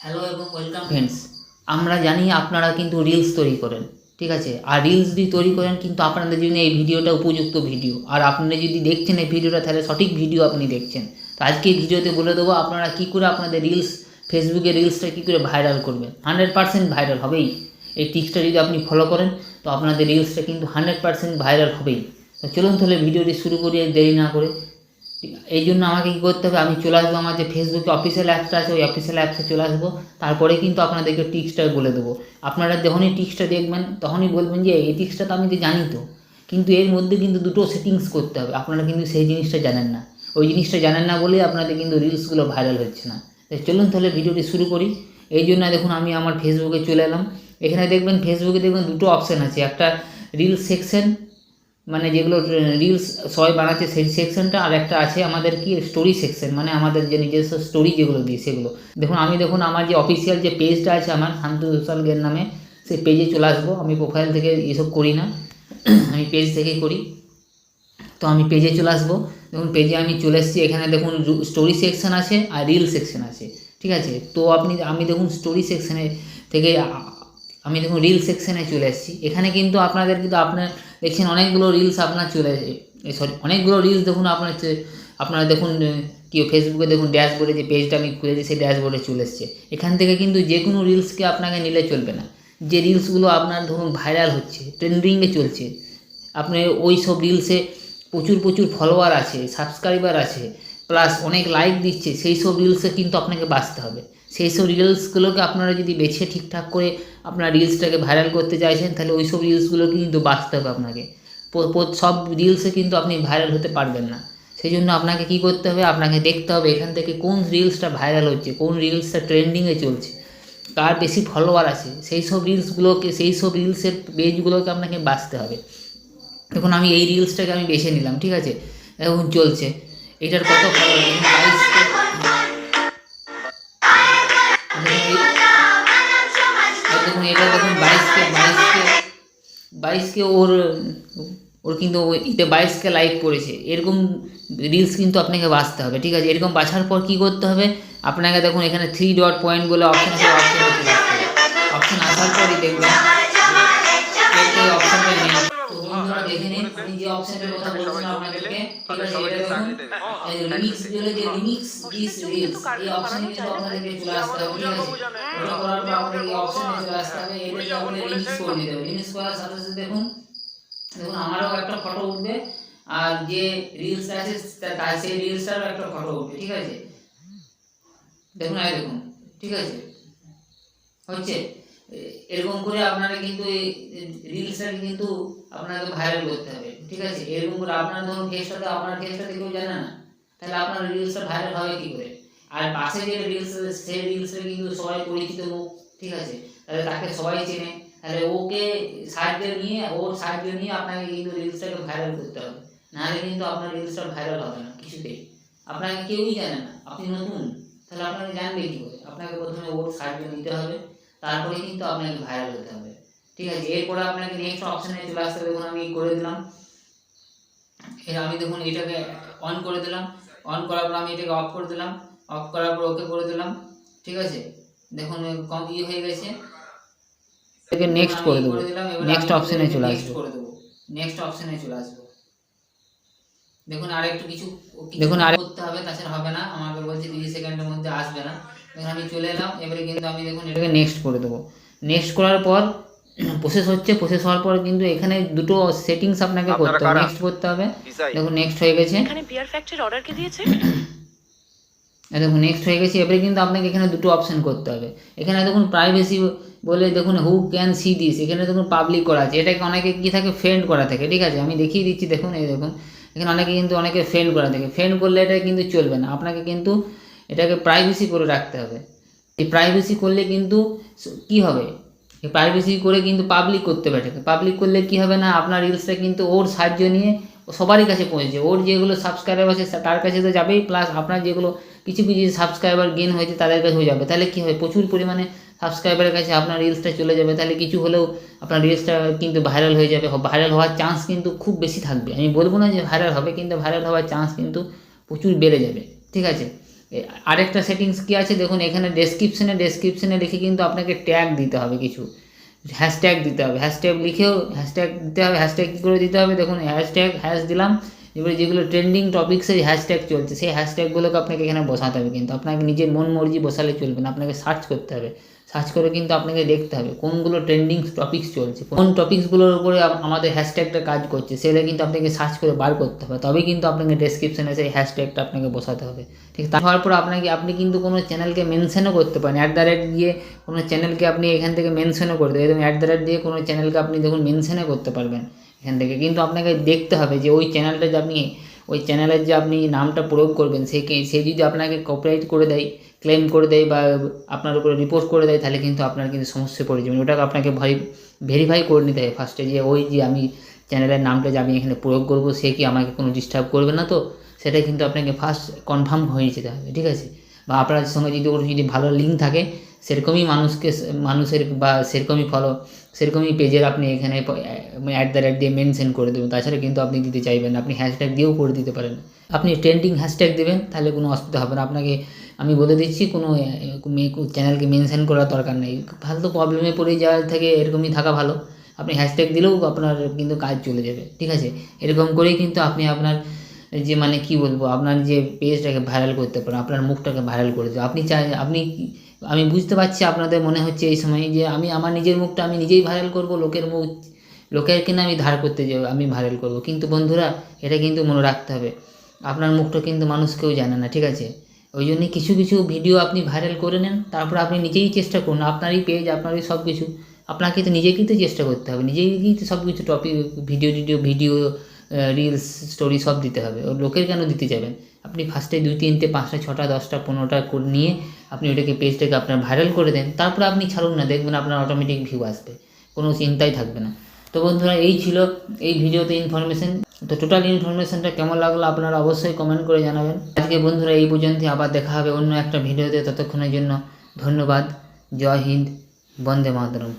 Hello এবং welcome friends. আমরা জানি আপনারা কিন্তু রিলস তৈরি করেন, ঠিক আছে। আর রিলস যদি তৈরি করেন কিন্তু আপনাদের জন্য এই ভিডিওটা উপযুক্ত ভিডিও। আর আপনারা যদি দেখছেন এই ভিডিওটা তাহলে সঠিক ভিডিও আপনি দেখছেন। তো আজকে এই ভিডিওতে বলে দেবো আপনারা কী করে আপনাদের রিলস, ফেসবুকে রিলসটা কী করে ভাইরাল করবেন। 100% ভাইরাল হবেই। এই টিপসটা যদি আপনি ফলো করেন তো আপনাদের রিলসটা কিন্তু 100% ভাইরাল হবেই। তো চলুন তাহলে ভিডিওটি শুরু করি দেরি না করে। এই জন্য আমাকে কী করতে হবে, আমি চলে আসবো আমার যে ফেসবুকে অফিসিয়াল অ্যাপসটা আছে ওই অফিসিয়াল অ্যাপসে চলে আসবো। তারপরে কিন্তু আপনাদেরকে টিক্সটা বলে দেবো। আপনারা যখনই টিক্সটা দেখবেন তখনই বলবেন যে এই টিক্সটা তো আমি তো জানি, তো কিন্তু এর মধ্যে কিন্তু দুটো সেটিংস করতে হবে। আপনারা কিন্তু সেই জিনিসটা জানেন না, ওই জিনিসটা জানেন না বলেই আপনাদের কিন্তু রিলসগুলো ভাইরাল হচ্ছে না। তাই চলুন তাহলে ভিডিওটি শুরু করি। এই জন্য দেখুন আমি আমার ফেসবুকে চলে এলাম। এখানে দেখবেন ফেসবুকে দেখবেন দুটো অপশান আছে, একটা রিলস সেকশন মানে যেগুলো রিলস সবাই বানাচ্ছে সেই সেকশনটা, আর একটা আছে আমাদের কি স্টোরি সেকশন, মানে আমাদের যে নিজস্ব স্টোরি যেগুলো দিই সেগুলো। দেখুন আমার যে অফিসিয়াল যে পেজটা আছে আমার শান্তু সোশ্যাল গেম নামে, সেই পেজে চলে আসবো। আমি প্রোফাইল থেকে এসব করি না, আমি পেজ থেকেই করি। তো আমি পেজে চলে আসবো। দেখুন পেজে আমি চলে এসেছি। এখানে দেখুন স্টোরি সেকশন আছে আর রিল সেকশন আছে, ঠিক আছে। তো আমি দেখুন স্টোরি সেকশনে থেকে আমি দেখুন রিল সেকশনে চলে এসেছি। এখানে কিন্তু আপনাদের আপনার দেখছেন অনেকগুলো রিলস আপনার চলে অনেকগুলো রিলস দেখুন আপনারা দেখুন কি ফেসবুকে দেখুন ড্যাশবোর্ডে যে পেজটা আমি খুলেছি সেই ড্যাশবোর্ডে চলে এসছে। এখান থেকে কিন্তু যে কোনো রিলসকে আপনাকে নিলে চলবে না। যে রিলসগুলো আপনার ধরুন ভাইরাল হচ্ছে, ট্রেন্ডিংয়ে চলছে, আপনি ওই সব রিলসে প্রচুর ফলোয়ার আছে, সাবস্ক্রাইবার আছে, প্লাস অনেক লাইক দিচ্ছে, সেই সব রিলসে কিন্তু আপনাকে বাঁচতে হবে। সেই সব রিলসগুলোকে আপনারা যদি বেছে ঠিকঠাক করে আপনার রিলসটাকে ভাইরাল করতে চাইছেন তাহলে ওই সব রিলসগুলোকে কিন্তু বাঁচতে হবে আপনাকে। সব রিলসে কিন্তু আপনি ভাইরাল হতে পারবেন না। সেই জন্য আপনাকে কী করতে হবে, আপনাকে দেখতে হবে এখান থেকে কোন রিলসটা ভাইরাল হচ্ছে, কোন রিলসটা ট্রেন্ডিংয়ে চলছে, কার বেশি ফলোয়ার আছে, সেই সব রিলসের পেজগুলোকে আপনাকে বাঁচতে হবে। দেখুন আমি এই রিলসটাকে আমি বেছে নিলাম, ঠিক আছে। এখন চলছে এটার কত ফলোয়ার, দেখুন এটা দেখুন 22K ওর ওর কিন্তু এতে 22K লাইক করেছে। এরকম রিলস কিন্তু আপনাকে বাছতে হবে, ঠিক আছে। এরকম বাছার পর কী করতে হবে, আপনাকে দেখুন এখানে 3 ডট পয়েন্ট বলে অপশান আছে, অপশান আসার পরই দেখবেন এই অপশানটা নেই। তো বন্ধুরা দেখে নিন আমি যে অপশানটার কথা বলছিলাম আপনাদেরকে, ঠিক আছে। এটা দেখুন রিমিক্স বলে যে রিমিক্স দিস রিলস, এই অপশানে কিন্তু আপনাদেরকে চলে আসতে হবে, ঠিক আছে। ওটা করার পর আপনাদের এই অপশানে চলে আসতে হবে। এটাকে আপনি রিমিক্স করে নিতে হবে। রিমিক্স করার সাথে সাথে দেখুন আমারও একটা ফটো উঠবে, আর যে রিলস আছে তার সেই রিলসটারও একটা ফটো উঠবে, ঠিক আছে। দেখুন ঠিক আছে হচ্ছে এরকম করে আপনারা কিন্তু এই রিলসটাকে কিন্তু আপনাকে ভাইরাল করতে হবে, ঠিক আছে। এরকম করে আপনার ধরুন আপনার ফেসটাতে কেউ জানে না, তাহলে আপনার রিলসটা ভাইরাল হবে কী করে। আর পাশে যে রিলস সেই রিলসটা কিন্তু সবাই পরিচিত মুখ, ঠিক আছে, তাহলে তাকে সবাই চেনে, তাহলে ওর সাহায্য নিয়ে আপনাকে কিন্তু রিলসটাকে ভাইরাল করতে হবে। নাহলে কিন্তু আপনার রিলসটা ভাইরাল হবে না কিছুতেই। আপনাকে কেউই জানে না, আপনি নতুন, তাহলে আপনাকে জানবে কী করে। আপনাকে প্রথমে ওর সাহায্য নিতে হবে, তারপরে কিন্তু আপনাকে ভাইরাল হতে হবে, ঠিক আছে। এরপরে আপনাকে নেক্সট অপশানে চলে আসতে হবে। দেখুন আমি করে দিলাম, আমি দেখুন এটাকে অন করে দিলাম। অন করার পর আমি এটাকে অফ করে দিলাম। অফ করার পর ওকে করে দিলাম, ঠিক আছে। দেখুন কম হয়ে গেছে। এটাকে নেক্সট করে দেবো, নেক্সট অপশানে চলে আসবো, নেক্সট অপশানে চলে আসবো। দেখুন আর একটু কিছু করতে হবে, তাছাড়া হবে না। আমাকে বলছে 30 সেকেন্ডের মধ্যে আসবে না। দেখুন আমি চলে এলাম। এবারে কিন্তু আমি দেখুন এটাকে নেক্সট করে দেবো। নেক্সট করার পর প্রসেস হওয়ার পর কিন্তু এখানে দুটো সেটিংস আপনাকে করতে হবে, নেক্সট করতে হবে। দেখুন নেক্সট হয়ে গেছে। এখানে বিয়ার ফ্যাক্টরির অর্ডার কে দিয়েছে? দেখুন নেক্সট হয়ে গেছে। এবারে কিন্তু আপনাকে এখানে দুটো অপশান করতে হবে। এখানে দেখুন প্রাইভেসি বলে দেখুন হু ক্যান সি দিস, এখানে দেখুন পাবলিক করা আছে। এটাকে অনেকে কী থাকে, ফ্রেন্ড করা থাকে, ঠিক আছে। আমি দেখিয়ে দিচ্ছি, দেখুন এই দেখুন এখানে অনেকে ফ্রেন্ড করা থাকে। ফ্রেন্ড করলে এটা কিন্তু চলবে না, আপনাকে কিন্তু এটাকে প্রাইভেসি করে রাখতে হবে। এই প্রাইভেসি করলে কিন্তু কী হবে, এই প্রাইভেসি করে কিন্তু পাবলিক করতে হবে। এটাকে পাবলিক করলে কী হবে না, আপনার রিলসটা কিন্তু ওর সাহায্য নিয়ে সবারই কাছে পৌঁছেছে। ওর যেগুলো সাবস্ক্রাইবার আছে তার কাছে তো যাবেই, প্লাস আপনার যেগুলো কিছু সাবস্ক্রাইবার গেইন হয়েছে তাদের কাছেও যাবে। তাহলে কী হয়, প্রচুর পরিমাণে সাবস্ক্রাইবারের কাছে আপনার রিলসটা চলে যাবে। তাহলে কিছু হলেও আপনার রিলসটা কিন্তু ভাইরাল হয়ে যাবে। ভাইরাল হওয়ার চান্স কিন্তু খুব বেশি থাকবে। আমি বলবো না যে ভাইরাল হবে, কিন্তু ভাইরাল হওয়ার চান্স কিন্তু প্রচুর বেড়ে যাবে, ঠিক আছে। আরেকটা সেটিংস কী আছে দেখুন, এখানে ডেসক্রিপশনে লিখে কিন্তু আপনাকে ট্যাগ দিতে হবে, কিছু হ্যাশট্যাগ দিতে হবে, হ্যাশট্যাগ লিখেও হ্যাশট্যাগ দিতে হবে। হ্যাশট্যাগ কী করে দিতে হবে দেখুন, হ্যাশ দিলাম, এবারে যেগুলো ট্রেন্ডিং টপিক্সের হ্যাশট্যাগ চলছে সেই হ্যাশট্যাগুলোকে আপনাকে এখানে বসাতে হবে। কিন্তু আপনাকে নিজের মন মর্জি বসালে চলবে না, আপনাকে সার্চ করতে হবে। সার্চ করে কিন্তু আপনাকে দেখতে হবে কোনগুলো ট্রেন্ডিং টপিক্স চলছে, কোন টপিক্সগুলোর উপরে আমাদের হ্যাশট্যাগটা কাজ করছে, সেটা কিন্তু আপনাকে সার্চ করে বার করতে হবে। তবেই কিন্তু আপনাকে ডেসক্রিপশনে সেই হ্যাশট্যাগটা আপনাকে বসাতে হবে। ঠিক আছে, তারপর পর আপনি কিন্তু কোনো চ্যানেলকে মেনশনও করতে পারেন, দিয়ে কোনো চ্যানেলকে আপনি এখান থেকে মেনশনও করতে পারেন। এবং দিয়ে কোনো চ্যানেলকে আপনি দেখুন মেনশনও করতে পারবেন এখান থেকে। কিন্তু আপনাকে দেখতে হবে যে ওই চ্যানেলটা যে আপনি ওই চ্যানেলের যে আপনি নামটা প্রয়োগ করবেন সে যদি আপনাকে কপিরাইট করে দেয়, ক্লেম করে দেয় বা আপনার উপরে রিপোর্ট করে দেয়, তাহলে কিন্তু আপনার কিন্তু সমস্যায় পড়ে যাবেন। ওটাকে আপনাকে ভেরিফাই করে নিতে হবে ফার্স্টে, যে ওই যে আমি চ্যানেলের নামটা যে আমি এখানে প্রয়োগ করবো সে কি আমাকে কোনো ডিস্টার্ব করবে না, তো সেটাই কিন্তু আপনাকে ফার্স্ট কনফার্ম হয়ে যেতে হবে। ঠিক আছে, বা আপনার সঙ্গে যদি ভালো লিঙ্ক থাকে, সেরকমই মানুষের বা সেরকমই পেজের আপনি এখানে দিয়ে মেনশন করে দেবেন। তাছাড়া কিন্তু আপনি দিতে চাইবেন না, আপনি হ্যাশট্যাগ দিয়েও করে দিতে পারেন। আপনি ট্রেন্ডিং হ্যাশট্যাগ দেবেন, তাহলে কোনো অসুবিধা হবে না। আপনাকে আমি বলে দিচ্ছি, কোনো চ্যানেলকে মেনশন করার দরকার নেই। ফালতু প্রবলেমে পড়ে যাওয়ার থেকে এরকমই থাকা ভালো। আপনি হ্যাশট্যাগ দিলেও আপনার কিন্তু কাজ চলে যাবে। ঠিক আছে, এরকম করেই কিন্তু আপনি আপনার যে কী বলবো, আপনার যে পেজটাকে ভাইরাল করতে পারেন, আপনার মুখটাকে ভাইরাল করে দেবে। আমি বুঝতে পারছি আপনাদের মনে হচ্ছে এই সময় যে আমি আমার নিজের মুখটা আমি নিজেই ভাইরাল করব, লোকের কিনা আমি ধার করতে যাবো, আমি ভাইরাল করব। কিন্তু বন্ধুরা, এটা কিন্তু মনে রাখতে হবে, আপনার মুখটা কিন্তু মানুষ কেউ জানে না। ঠিক আছে, ওই জন্যে কিছু ভিডিও আপনি ভাইরাল করে নেন, তারপর আপনি নিজেই চেষ্টা করুন, আপনারই পেজ, আপনারই সব কিছু, আপনাকে তো নিজেকেই তো চেষ্টা করতে হবে, নিজেই তো সব কিছু টপিক ভিডিও রিলস স্টোরি সব দিতে হবে। লোকের কেন দিতে যাবেন? আপনি ফার্স্টে 2, 3, 5, 6, 10, 15টা নিয়ে আপনি ওটাকে পেজটাকে আপনার ভাইরাল করে দেন, তারপরে আপনি ছাড়ুন না, দেখবেন আপনার অটোমেটিক ভিউ আসবে, কোনো চিন্তাই থাকবে না। তো বন্ধুরা, এই ছিল এই ভিডিওতে ইনফরমেশন। তো টোটাল ইনফরমেশনটা কেমন লাগলো আপনারা অবশ্যই কমেন্ট করে জানাবেন। আজকে বন্ধুরা এই পর্যন্তই, আবার দেখা হবে অন্য একটা ভিডিওতে। ততক্ষণের জন্য ধন্যবাদ। জয় হিন্দ, বন্দে মাতরম।